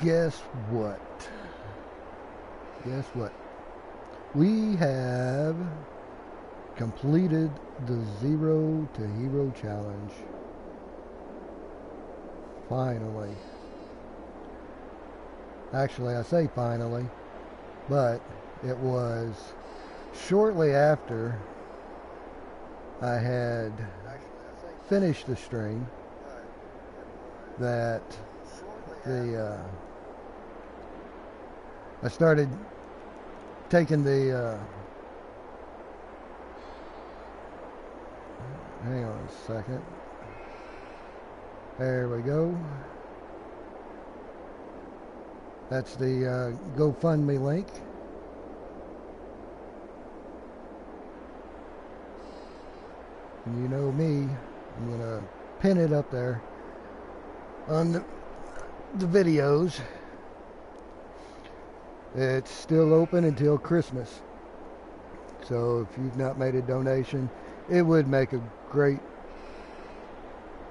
Guess what? Guess what? We have completed the Zero to Hero Challenge. Finally. Actually, I say finally, but it was shortly after I had finished the stream that I started taking the hang on a second. There we go. That's the GoFundMe link. And you know me, I'm gonna pin it up there on the videos. It's still open until Christmas. So if you've not made a donation, it would make a great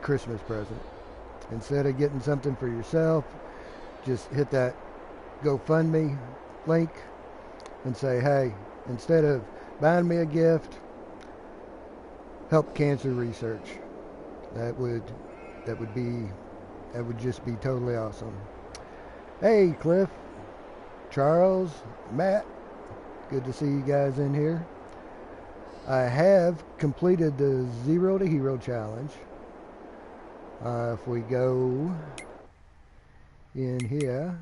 Christmas present. Instead of getting something for yourself, just hit that GoFundMe link and say, hey, instead of buying me a gift, help cancer research. That would just be totally awesome. Hey, Cliff, Charles, Matt, good to see you guys in here. I have completed the Zero to Hero Challenge. If we go in here,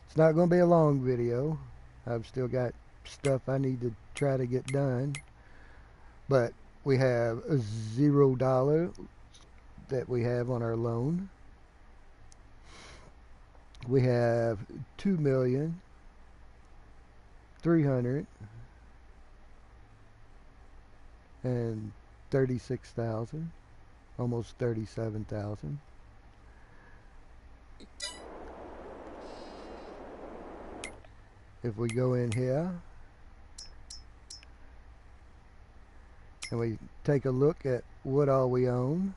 it's not going to be a long video. I've still got stuff I need to try to get done. But we have $0 that we have on our loan. We have 2,336,000, almost 37,000. If we go in here and we take a look at what all we own,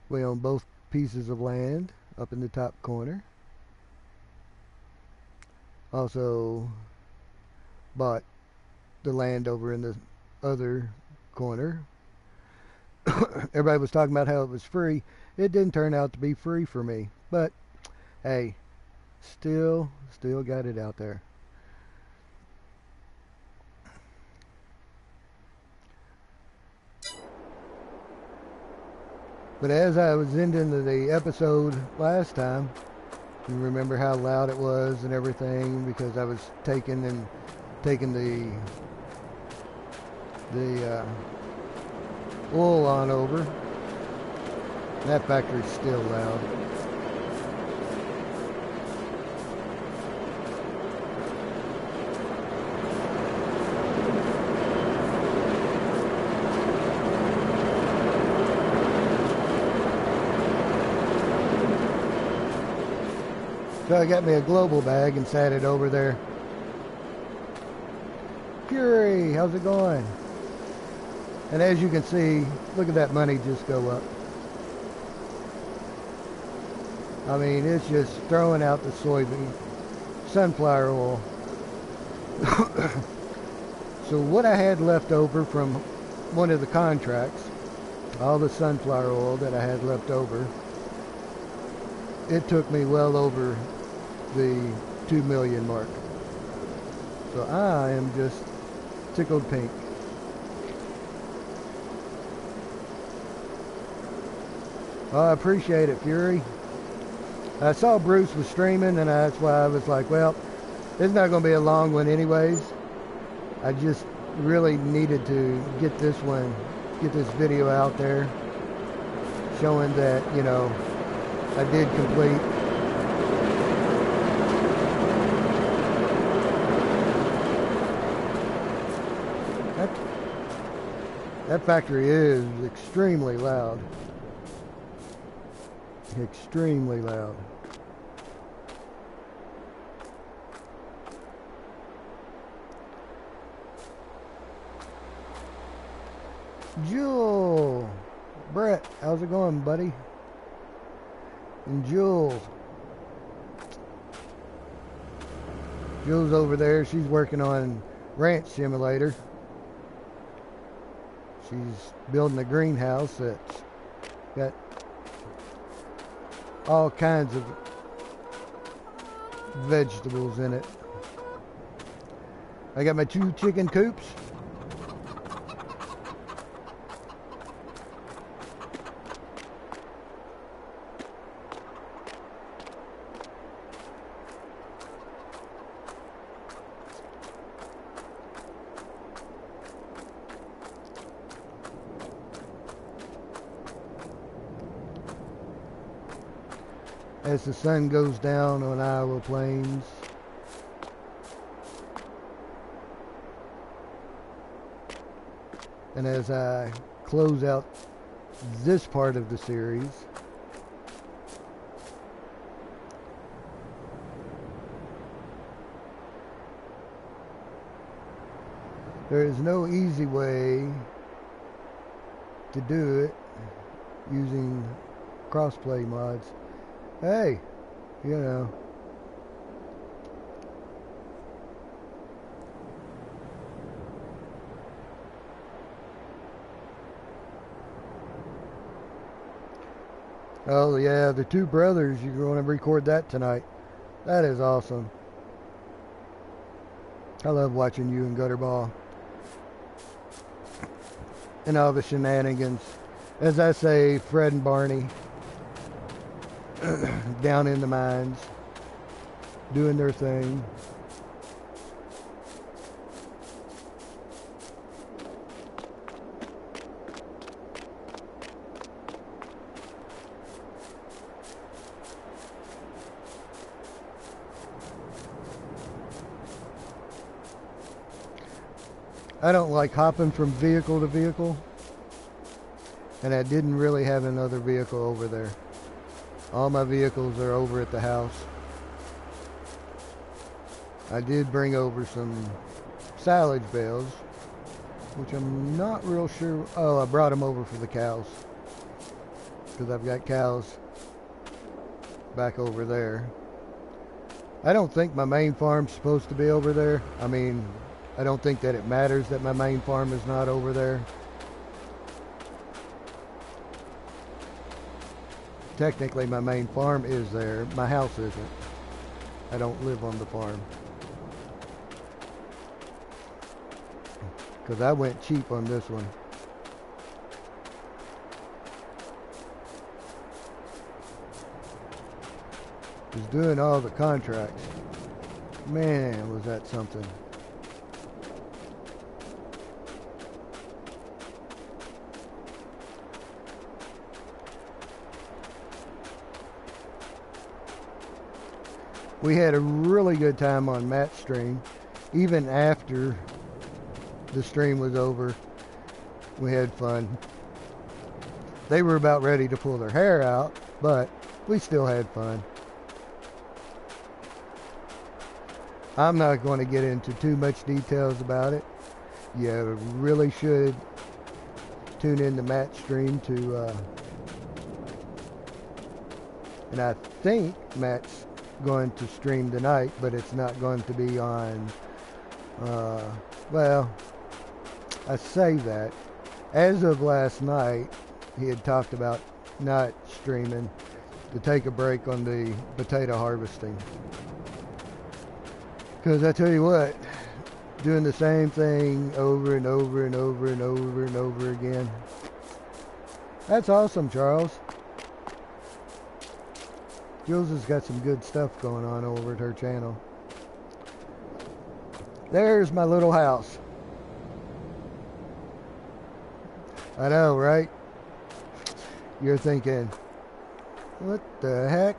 we own both pieces of land up in the top corner. Also bought the land over in the other corner. Everybody was talking about how it was free. It didn't turn out to be free for me, but hey, still got it out there. But as I was ending the episode last time, you remember how loud it was and everything, because I was taking the wool on over. That factory's still loud. So I got me a global bag and sat it over there. Fury, how's it going? And as you can see, look at that money just go up. I mean, it's just throwing out the soybean, sunflower oil. So what I had left over from one of the contracts, all the sunflower oil that I had left over, it took me well over the 2 million mark. So I am just tickled pink. I appreciate it, Fury. I saw Bruce was streaming, and that's why I was like, well, it's not going to be a long one anyways. I just really needed to get this video out there, showing that, you know, I did complete. That factory is extremely loud. Extremely loud. Jewel, Brett, how's it going, buddy? And Jules, Jules over there, she's working on Ranch Simulator. She's building a greenhouse that's got all kinds of vegetables in it. I got my 2 chicken coops. As the sun goes down on Iowa Plains. And as I close out this part of the series, there is no easy way to do it using crossplay mods. Hey, you know. Oh yeah, the 2 brothers, you're going to record that tonight. That is awesome. I love watching you and Gutterball. And all the shenanigans. As I say, Fred and Barney. Down in the mines, doing their thing. I don't like hopping from vehicle to vehicle, and I didn't really have another vehicle over there. All my vehicles are over at the house. I did bring over some silage bales, which I'm not real sure. Oh, I brought them over for the cows, because I've got cows back over there. I don't think my main farm's supposed to be over there. I mean, I don't think that it matters that my main farm is not over there. Technically, my main farm is there. My house isn't. I don't live on the farm. Because I went cheap on this one. Was doing all the contracts. Man, was that something. We had a really good time on Matt's stream. Even after the stream was over, we had fun. They were about ready to pull their hair out, but we still had fun. I'm not going to get into too much details about it. You really should tune in to Matt's stream to, and I think Matt's going to stream tonight, but it's not going to be on, well, I say that. As of last night, he had talked about not streaming to take a break on the potato harvesting. Because I tell you what, doing the same thing over and over and over and over and over again. That's awesome, Charles. Jules has got some good stuff going on over at her channel. There's my little house. I know, right? You're thinking, what the heck?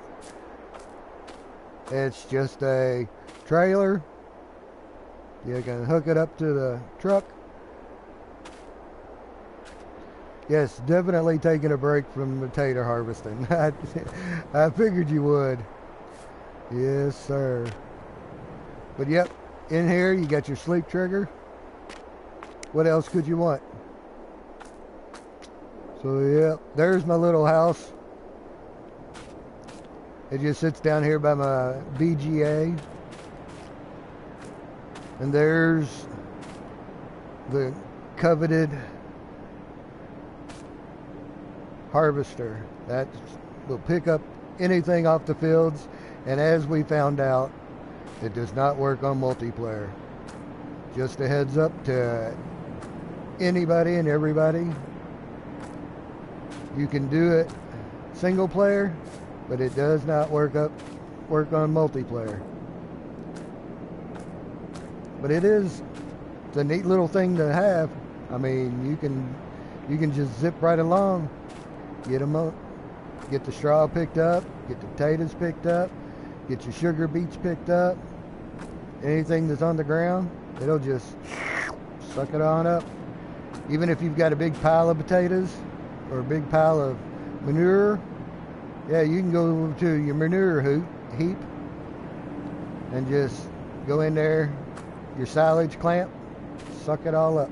It's just a trailer. You can hook it up to the truck. Yes, definitely taking a break from potato harvesting. I figured you would. Yes, sir. But yep, in here you got your sleep trigger. What else could you want? So yep, there's my little house. It just sits down here by my VGA. And there's the coveted harvester that will pick up anything off the fields, and as we found out, it does not work on multiplayer. Just a heads up to anybody and everybody. You can do it single player, but it does not work on multiplayer. But it's a neat little thing to have. I mean, you can just zip right along, get them up, get the straw picked up, get the potatoes picked up, get your sugar beets picked up, anything that's on the ground, it'll just suck it on up. Even if you've got a big pile of potatoes or a big pile of manure, yeah, you can go to your manure heap and just go in there, your silage clamp, suck it all up.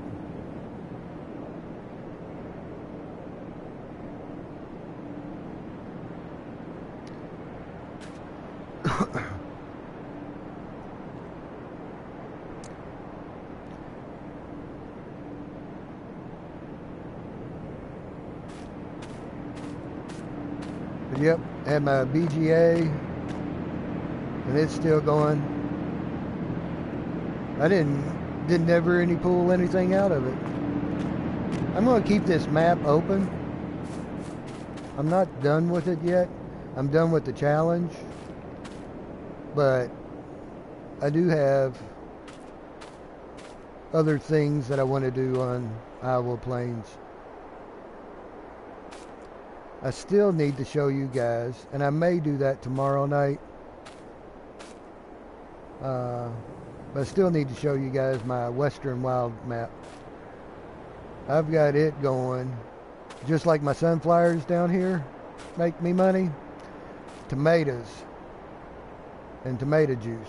But yep, had my BGA and it's still going. I didn't ever pull anything out of it. I'm going to keep this map open. I'm not done with it yet. I'm done with the challenge. But I do have other things that I want to do on Iowa Plains. I still need to show you guys, and I may do that tomorrow night. But I still need to show you guys my Western Wild map. I've got it going. Just like my sunflowers down here make me money. Tomatoes and tomato juice.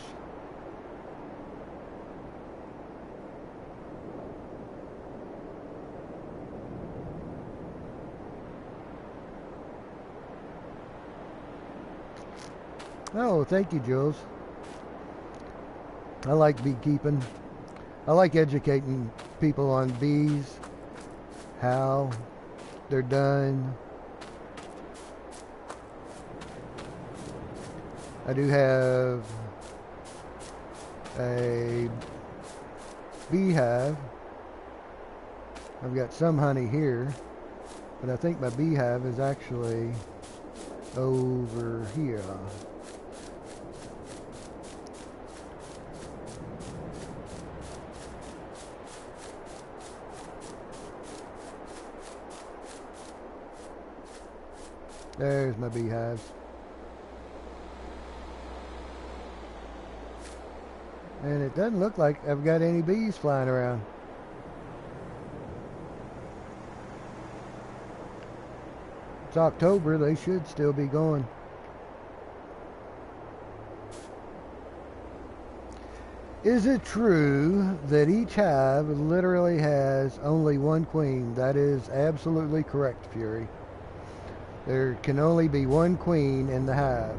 Oh, thank you, Jules. I like beekeeping. I like educating people on bees, how they're done. I do have a beehive. I've got some honey here, but I think my beehive is actually over here. There's my beehives. And it doesn't look like I've got any bees flying around. It's October, they should still be going. Is it true that each hive literally has only one queen? That is absolutely correct, Fury. There can only be one queen in the hive.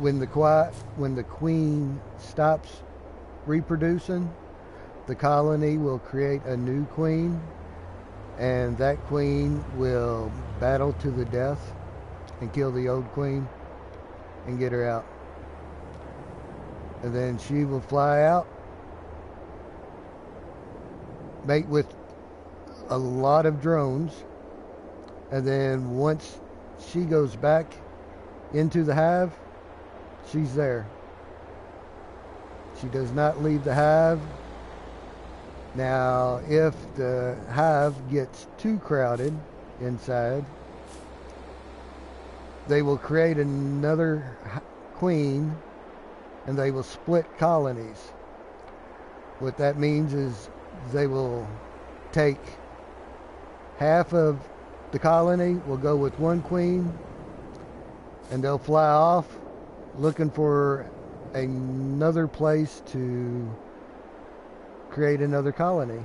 When the queen stops reproducing, the colony will create a new queen, and that queen will battle to the death and kill the old queen and get her out. And then she will fly out, mate with a lot of drones, and then once she goes back into the hive, she's there. She does not leave the hive. Now, if the hive gets too crowded inside, they will create another queen and they will split colonies. What that means is they will take half of the colony, will go with one queen, and they'll fly off looking for another place to create another colony.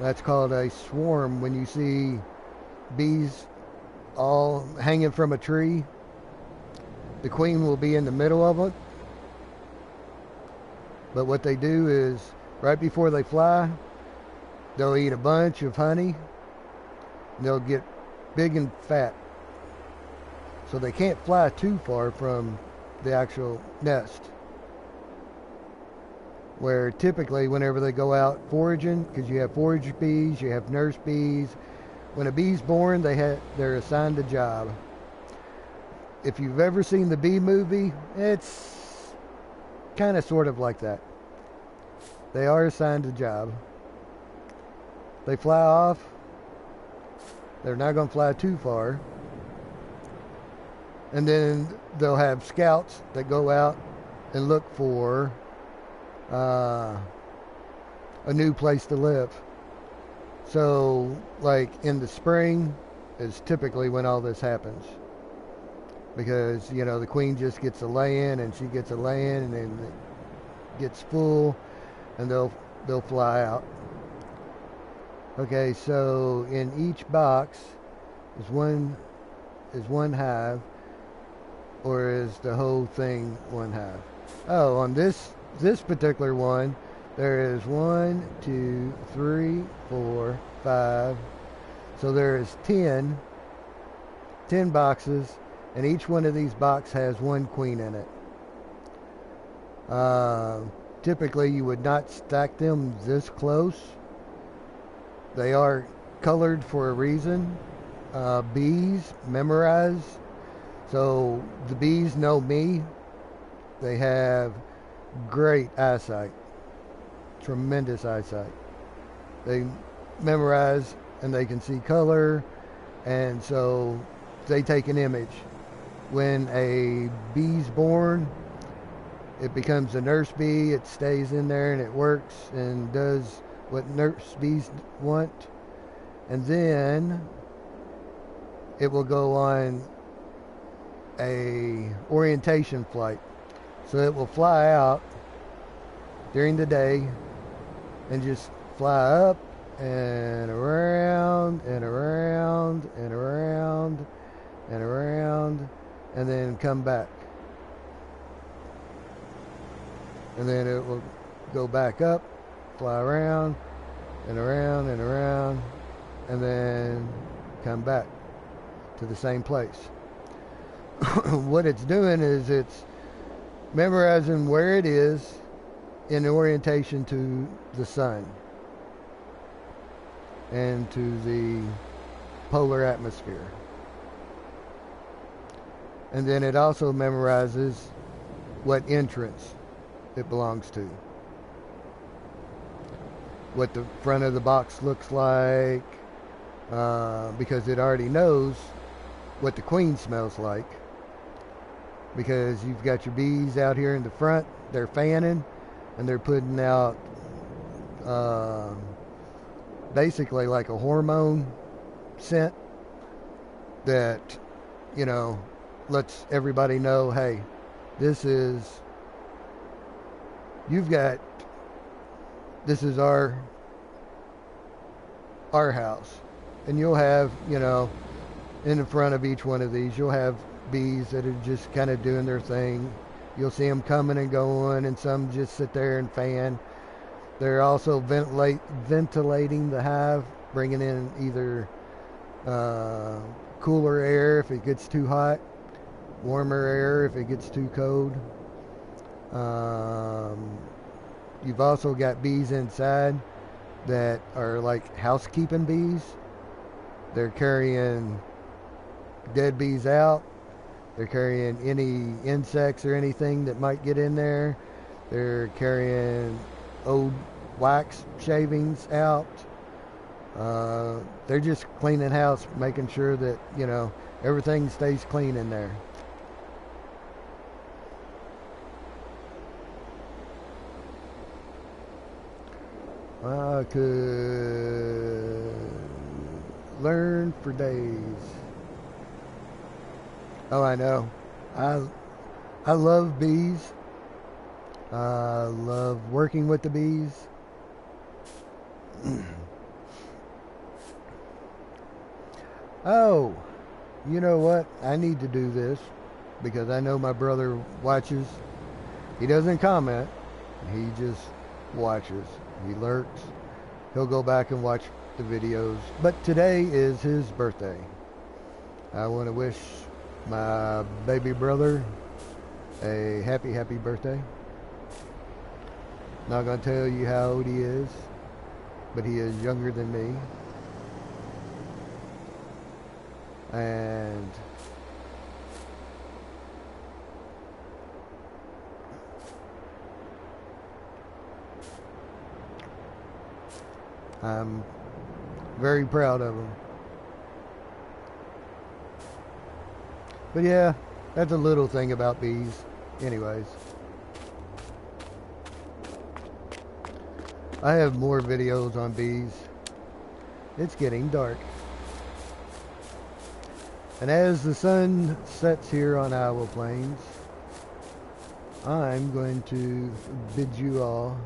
That's called a swarm. When you see bees all hanging from a tree, the queen will be in the middle of it. But what they do is, right before they fly, they'll eat a bunch of honey. And they'll get big and fat. So they can't fly too far from the actual nest. Where typically whenever they go out foraging, because you have forage bees, you have nurse bees, when a bee's born, they're assigned a job. If you've ever seen the Bee Movie, it's kind of sort of like that. They are assigned a job. They fly off. They're not going to fly too far. And then they'll have scouts that go out and look for a new place to live. So, like in the spring is typically when all this happens. Because, you know, the queen just gets a lay-in and she gets a lay-in and then it gets full and they'll fly out. Okay, so in each box is one hive, or is the whole thing one hive? Oh, on this particular one, there is 1, 2, 3, 4, 5. So there is 10 boxes, and each one of these boxes has one queen in it. Typically, you would not stack them this close. They are colored for a reason. Bees memorize. So the bees know me. They have great eyesight. Tremendous eyesight. They memorize and they can see color. And so they take an image. When a bee's born, it becomes a nurse bee. It stays in there and it works and does what nurse bees want. And then it will go on a orientation flight. So it will fly out during the day and just fly up and around and around and around and around and then come back. And then it will go back up, fly around and around and around, and then come back to the same place. What it's doing is it's memorizing where it is in orientation to the sun and to the polar atmosphere. And then it also memorizes what entrance it belongs to, what the front of the box looks like, because it already knows what the queen smells like. Because you've got your bees out here in the front, they're fanning and they're putting out basically like a hormone scent that, you know, lets everybody know, hey, this is our house. And you'll have, you know, in the front of each one of these, you'll have bees that are just kind of doing their thing. You'll see them coming and going, and some just sit there and fan. They're also ventilating the hive, bringing in either cooler air if it gets too hot, warmer air if it gets too cold. You've also got bees inside that are like housekeeping bees. They're carrying dead bees out. They're carrying any insects or anything that might get in there. They're carrying old wax shavings out. They're just cleaning house, making sure that, you know, everything stays clean in there. I could learn for days. Oh, I know. I love bees. I love working with the bees. Oh, you know what? I need to do this. because I know my brother watches. He doesn't comment. He just watches. He lurks. He'll go back and watch the videos. But today is his birthday. I want to wish my baby brother a happy birthday. Not going to tell you how old he is, but he is younger than me. And I'm very proud of him. But yeah, that's a little thing about bees. Anyways, I have more videos on bees. It's getting dark. And as the sun sets here on Iowa Plains, I'm going to bid you all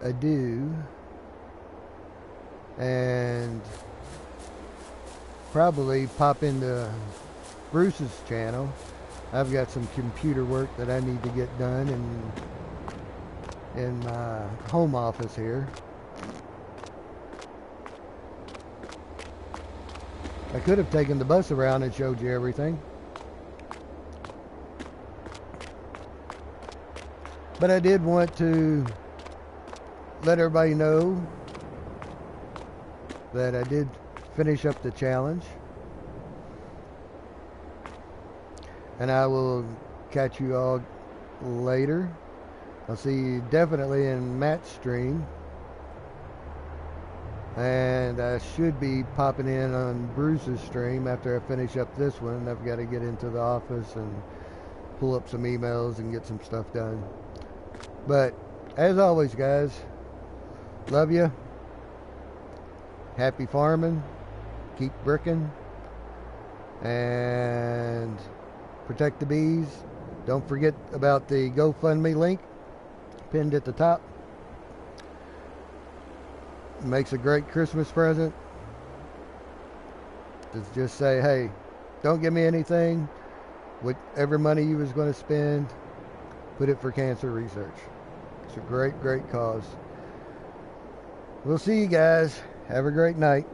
adieu and probably pop into Bruce's channel. I've got some computer work that I need to get done in my home office here. I could have taken the bus around and showed you everything, but I did want to let everybody know that I did finish up the challenge, and I will catch you all later. I'll see you definitely in Matt's stream, and I should be popping in on Bruce's stream after I finish up this one. I've got to get into the office and pull up some emails and get some stuff done. But as always, guys, love you. Happy farming. Keep bricking. And protect the bees. Don't forget about the GoFundMe link pinned at the top. It makes a great Christmas present. Just say, hey, don't give me anything. Whatever money you was going to spend, put it for cancer research. It's a great cause. We'll see you guys. Have a great night.